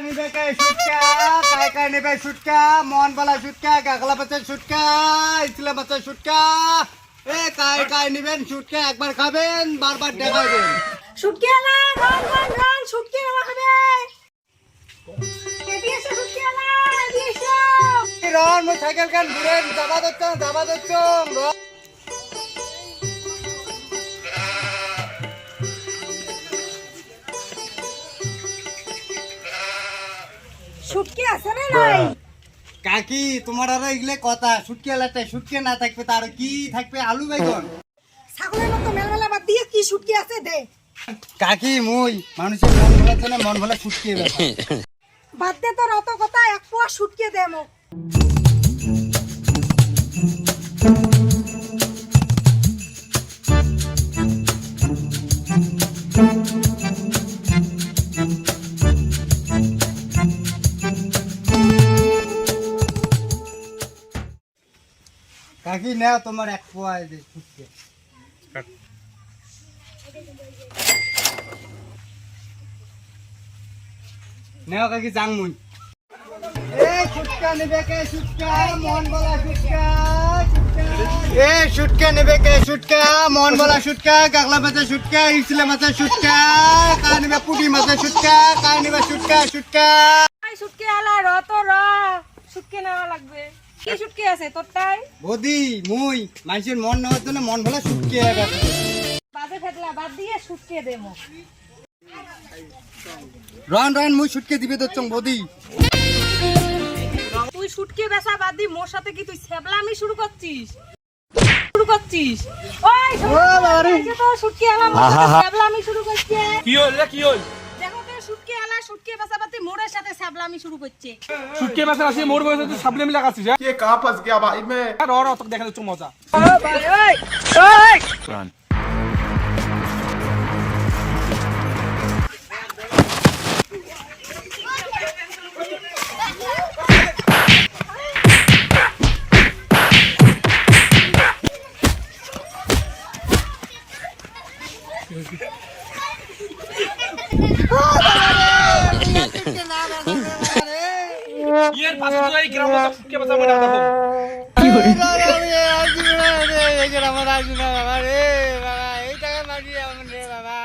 নিবে কে সুটকা काय নিবে সুটকা মন বলা সুটকা গাগলা বাচ্চা সুটকা ইসলা বাচ্চা সুটকা काय নিবেন সুটকা একবার খাবেন বারবার দেখাবেন শুটকি আলা রন শুটকি নেওয়া হবে এদি এসে শুটকি আলা এদি এসো রন মই সাইকেল কান ঘুরে যাবা দচ্ছ শুটকি আছে না নাই কাকি তোমার আর এগুলো কথা সুটকি আলাটা সুটকি না থাকবে তার কি থাকবে আলু বেগুন ছাগলের মতো মেলমেলা বাদ দিয়ে কি শুটকি আছে দে কাকি মুই মানুষের মন ভোলার জন্য মন ভোলা সুটকি বাদ দে তোর অত কথা এক পোয়া শুটকি দে মো কাকি নাও তোমার এক পোয়া দে সুটকি নাও কাকি যাং মুই সুটকা নেবে কে সুটকা মন বলা সুটকা সুটকা নেবে কে সুটকা মন বলা সুটকা গাগলা মাছা সুটকা ইসলা মাছা সুটকা কাই নেবে পুটি মাছা সুটকা কাই নেবে সুটকা শুটকি আলা র তো র শুটকি নেওয়া লাগবে কি শুটকি আছে তোরটাই বদি মুই মানুষের মন নেওয়ার জন্য মন ভোলা সুটকি বাজে ফেটলা বাদ দিয়ে শুটকি দে মো রন মুই সুটকি দিবে তো চং বদি তুই শুটকি বেচা বাদ দি মোর সাথে কি তুই সেবলামি শুরু করছিস ওই বাবারে। তো শুটকি আলা মোর সাথে সেবলামি শুরু করছে কি হল দেখো তো শুটকি আলা শুটকি বেচা বাদ দি মোরের সাথে সেবলামি শুরু করছে সুটকে মাছ আসি মোর বয়সে তুই সাবলে মিলা কাছিস ये कहाँ फंस गया भाई मैं আর ওর অত দেখা যাচ্ছে মজা ইয়ের পাশে তো এই গ্রামে তো সুটকে মাছ আমরা দেখো বাবা